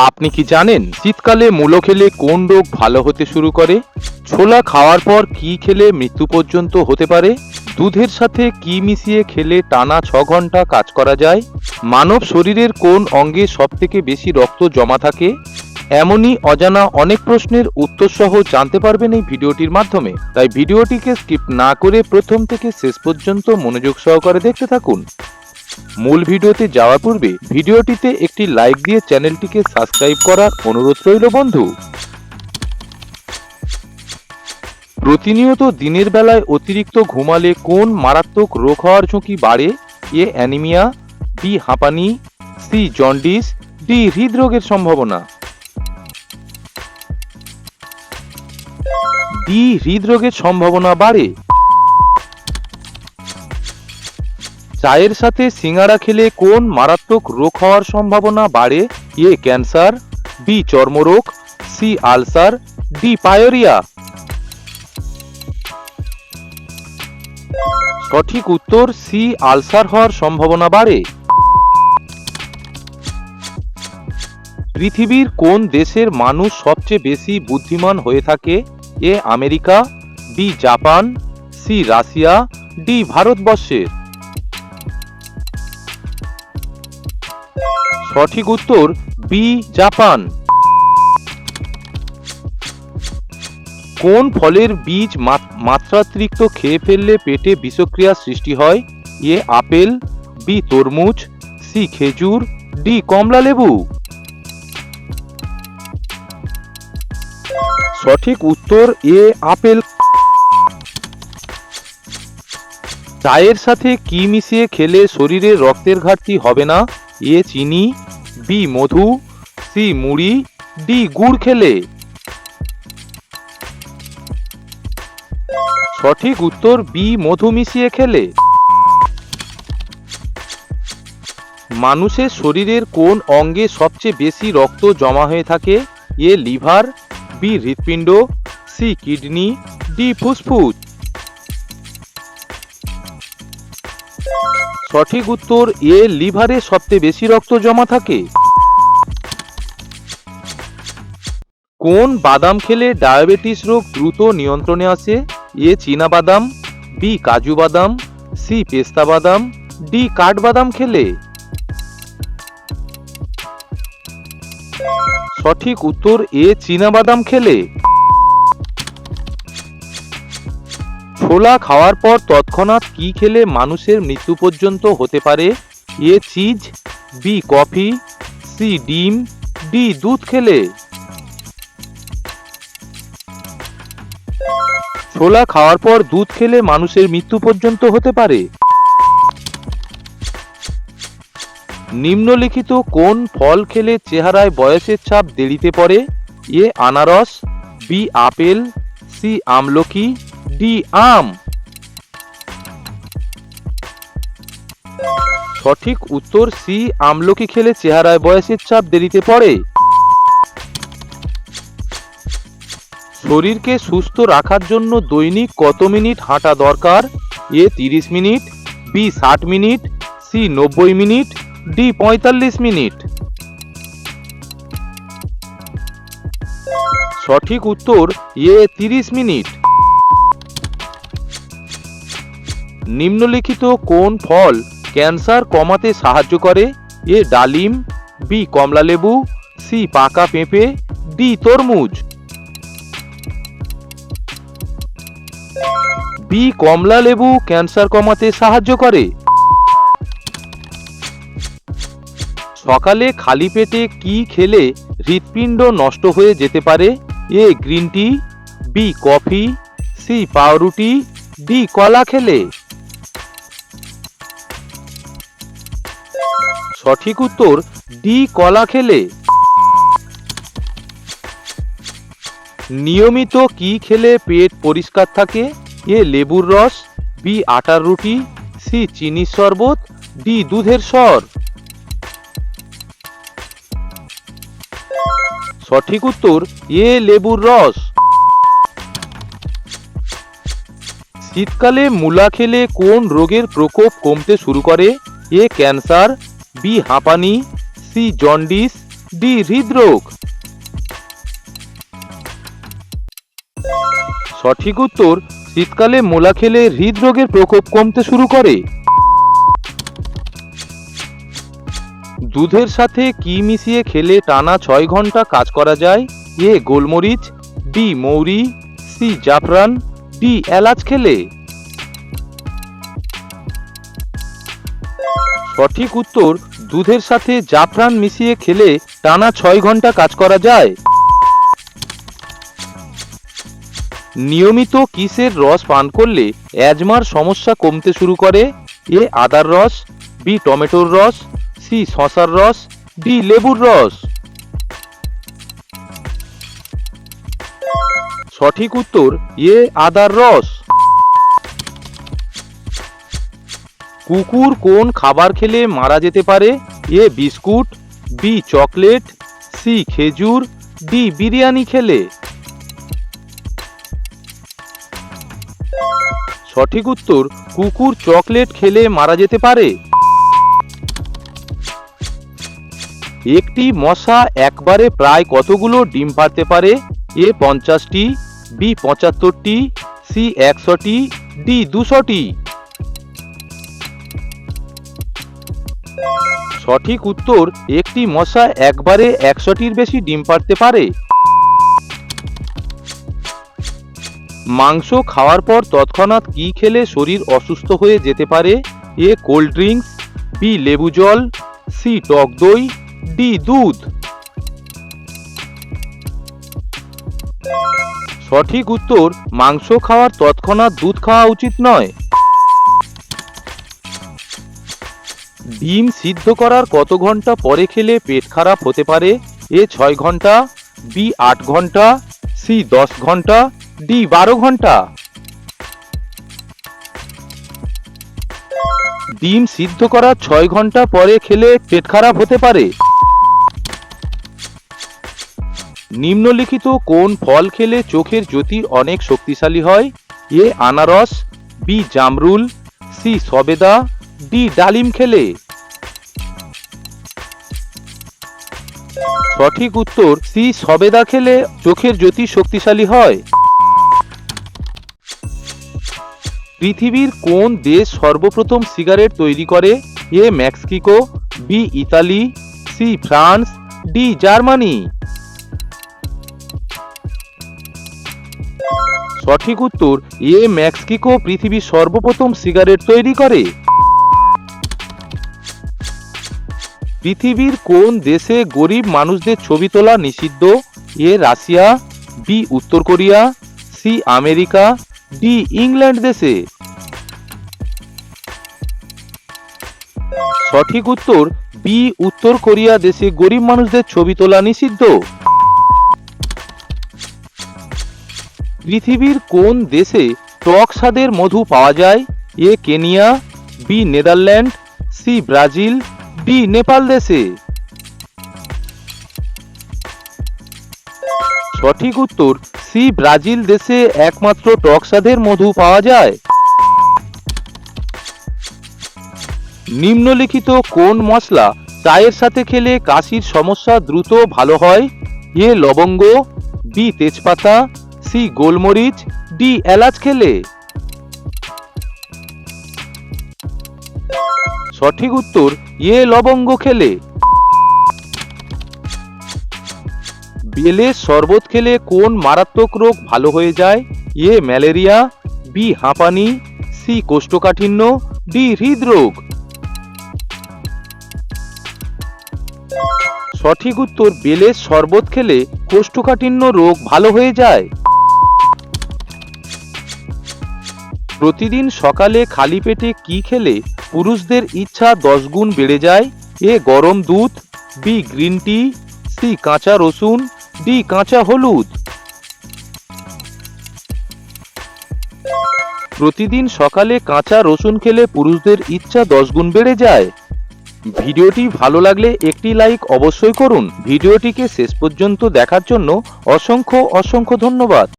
আপনি কি জানেন শীতকালে মূলো খেলে কোন রোগ ভালো হতে শুরু করে? ছোলা খাওয়ার পর কি খেলে মৃত্যু পর্যন্ত হতে পারে? দুধের সাথে কি মিশিয়ে খেলে টানা 6 ঘন্টা কাজ করা যায়? মানব শরীরের কোন অঙ্গে সবথেকে বেশি রক্ত জমা থাকে? এমনই অজানা অনেক প্রশ্নের উত্তর সহ জানতে পারবেন এই ভিডিওটির মাধ্যমে। তাই ভিডিওটিকে স্কিপ না করে প্রথম থেকে শেষ পর্যন্ত মনোযোগ সহকারে দেখতে থাকুন। মূল ভিডিওতে যাওয়ার পূর্বে ভিডিওটিতে একটি লাইক দিয়ে চ্যানেলটিকে সাবস্ক্রাইব করার অনুরোধ রইল বন্ধু। প্রতিনিয়ত দিনের বেলায় অতিরিক্ত ঘুমালে কোন মারাত্মক রোগ হওয়ার ঝুঁকি বাড়ে? এ অ্যানিমিয়া, বি হাঁপানি, সি জন্ডিস, ডি হৃদরোগের সম্ভাবনা। ডি হৃদরোগের সম্ভাবনা বাড়ে। চায়ের সাথে সিঙ্গারা খেলে কোন মারাত্মক রোগ হওয়ার সম্ভাবনা বাড়ে? এ ক্যান্সার, বি চর্মরোগ, সি আলসার, ডি পায়োরিয়া। সঠিক উত্তর সি আলসার হওয়ার সম্ভাবনা বাড়ে। পৃথিবীর কোন দেশের মানুষ সবচেয়ে বেশি বুদ্ধিমান হয়ে থাকে? A America, B Japan, C Russia, D ভারতবর্ষের। সঠিক উত্তর বি জাপান। কোন ফলের বীজ মাত্রাতিরিক্ত খেয়ে ফেললে পেটে বিষক্রিয়ার সৃষ্টি হয়? এ আপেল, বি তরমুজ, সি খেজুর, ডি কমলা লেবু। সঠিক উত্তর এ আপেল। চায়ের সাথে কি মিশিয়ে খেলে শরীরে রক্তের ঘাটতি হবে না? এ চিনি, বি মধু, সি মুড়ি, ডি গুড় খেলে। সঠিক উত্তর বি মধু মিশিয়ে খেলে। মানুষের শরীরের কোন অঙ্গে সবচেয়ে বেশি রক্ত জমা হয়ে থাকে? এ লিভার, বি হৃৎপিণ্ড, সি কিডনি, ডি ফুসফুস। সঠিক উত্তর এ লিভারে সবচেয়ে বেশি রক্ত জমা থাকে। কোন বাদাম খেলে ডায়াবেটিস রোগ দ্রুত নিয়ন্ত্রণে আসে? এ চীনা বাদাম, বি কাজু বাদাম, সি পেস্তা বাদাম, ডি কাঠবাদাম খেলে। সঠিক উত্তর এ চীনা বাদাম খেলে। ছোলা খাওয়ার পর তৎক্ষণাৎ কি খেলে মানুষের মৃত্যু পর্যন্ত হতে পারে? এ চিজ, বি কফি, সি ডিম, ডি দুধ খেলে। ছোলা খাওয়ার পর দুধ খেলে মানুষের মৃত্যু পর্যন্ত হতে পারে। নিম্নলিখিত কোন ফল খেলে চেহারায় বয়সের ছাপ দেরিতে পড়ে? এ আনারস, বি আপেল, সি আমলকি, ডি আম। সঠিক উত্তর সি আমলকি খেলে চেহারায় বয়সের ছাপ দেরিতে পড়ে। শরীরকে সুস্থ রাখার জন্য দৈনিক কত মিনিট হাঁটা দরকার? A 30 minute, B 60 minute, C 90 minute, D 45 minute. সঠিক উত্তর এ 30 মিনিট। নিম্নলিখিত কোন ফল ক্যান্সার কমাতে সাহায্য করে? এ ডালিম, বি কমলা লেবু, সি পাকা পেঁপে, ডি তরমুজ। বি কমলা লেবু ক্যান্সার কমাতে সাহায্য করে। সকালে খালি পেটে কি খেলে হৃৎপিণ্ড নষ্ট হয়ে যেতে পারে? A green tea, B coffee, C পাউরুটি, ডি কলা খেলে। সঠিক উত্তর ডি কলা খেলে। নিয়মিত কি খেলে পেট পরিষ্কার থাকে? এ লেবুর রস, বি আটার রুটি, সি চিনির শরবত, ডি দুধের সর। সঠিক উত্তর এ লেবুর রস। শীতকালে মূলা খেলে কোন রোগের প্রকোপ কমতে শুরু করে? এ ক্যান্সার, বি হাঁপানি, সি জন্ডিস, ডি হৃদরোগ। সঠিক উত্তর, শীতকালে মূলা খেলে হৃদরোগের প্রকোপ কমতে শুরু করে। দুধের সাথে কি মিশিয়ে খেলে টানা 6 ঘন্টা কাজ করা যায়? এ গোলমরিচ, বি মৌরি, সি জাফরান, ডি এলাচ খেলে। সঠিক উত্তর, দুধের সাথে জাফরান মিশিয়ে খেলে টানা 6 ঘন্টা কাজ করা যায়। নিয়মিত কিসের রস পান করলে অ্যাজমার সমস্যা কমতে শুরু করে? এ আদার রস, বি টমেটোর রস, সি শসার রস, ডি লেবুর রস। সঠিক উত্তর, এ আদার রস। কুকুর কোন খাবার খেলে মারা যেতে পারে? এ বিস্কুট, বি চকলেট, সি খেজুর, ডি বিরিয়ানি খেলে। সঠিক উত্তর, কুকুর চকলেট খেলে মারা যেতে পারে। একটি মশা একবারে প্রায় কতগুলো ডিম পাড়তে পারে? এ 50টি, বি 75টি, সি 100টি, ডি 200টি। সঠিক উত্তর, একটি মশা একবারে 100টির বেশি ডিম পাড়তে পারে। মাংস খাওয়ার পর তৎক্ষণাৎ কি খেলে শরীর অসুস্থ হয়ে যেতে পারে? এ কোল্ড ড্রিঙ্কস, বি লেবু জল, সি টক দই, ডি দুধ। সঠিক উত্তর, মাংস খাওয়ার তৎক্ষণাৎ দুধ খাওয়া উচিত নয়। ডিম সিদ্ধ করার কত ঘন্টা পরে খেলে পেট খারাপ হতে পারে? এ 6 ঘন্টা, বি 8 ঘন্টা, সি 10 ঘন্টা, ডি 12 ঘন্টা। ডিম সিদ্ধ করার 6 ঘন্টা পরে খেলে পেট খারাপ হতে পারে। নিম্নলিখিত কোন ফল খেলে চোখের জ্যোতি অনেক শক্তিশালী হয়? এ আনারস, বি জামরুল, সি সবেদা, ডি ডালিম খেলে। সঠিক উত্তর, সি সবেদা খেলে চোখের জ্যোতি শক্তিশালী হয়। পৃথিবীর কোন দেশ সর্বপ্রথম সিগারেট তৈরি করে? A Mexico, B Italy, C France, D Germany. সঠিক উত্তর, এ মেক্সিকো পৃথিবীর সর্বপ্রথম সিগারেট তৈরি করে। পৃথিবীর কোন দেশে গরিব মানুষদের ছবি তোলা নিষিদ্ধ? এ রাশিয়া, বি উত্তর Korea, C America, D England দেশে। সঠিক উত্তর, বি উত্তর কোরিয়া দেশে গরিব মানুষদের ছবি তোলা নিষিদ্ধ। পৃথিবীর কোন দেশে টক স্বাদের মধু পাওয়া যায়? A Kenya, B Netherland, C Brazil, D Nepal দেশে। সঠিক উত্তর, সি ব্রাজিল দেশে একমাত্র টক স্বাদের মধু পাওয়া যায়। নিম্নলিখিত কোন মশলা চায়ের সাথে খেলে কাশির সমস্যা দ্রুত ভালো হয়? এ লবঙ্গ, বি তেজপাতা, সি গোলমরিচ, ডি এলাচ খেলে। সঠিক উত্তর, এ লবঙ্গ খেলে। বেলের শরবত খেলে কোন মারাত্মক রোগ ভালো হয়ে যায়? এ ম্যালেরিয়া, বি হাঁপানি, সি কোষ্ঠকাঠিন্য, ডি হৃদরোগ। সঠিক উত্তর, বেলের শরবত খেলে কোষ্ঠকাঠিন্য রোগ ভালো হয়ে যায়। প্রতিদিন সকালে খালি পেটে কি খেলে পুরুষদের ইচ্ছা 10 গুণ বেড়ে যায়? এ গরম দুধ, বি গ্রিন টি, সি কাঁচা রসুন, ডি কাঁচা হলুদ। প্রতিদিন সকালে কাঁচা রসুন খেলে পুরুষদের ইচ্ছা 10 গুণ বেড়ে যায়। ভিডিওটি ভালো লাগলে একটি লাইক অবশ্যই করুন। ভিডিওটিকে শেষ পর্যন্ত দেখার জন্য অসংখ্য ধন্যবাদ।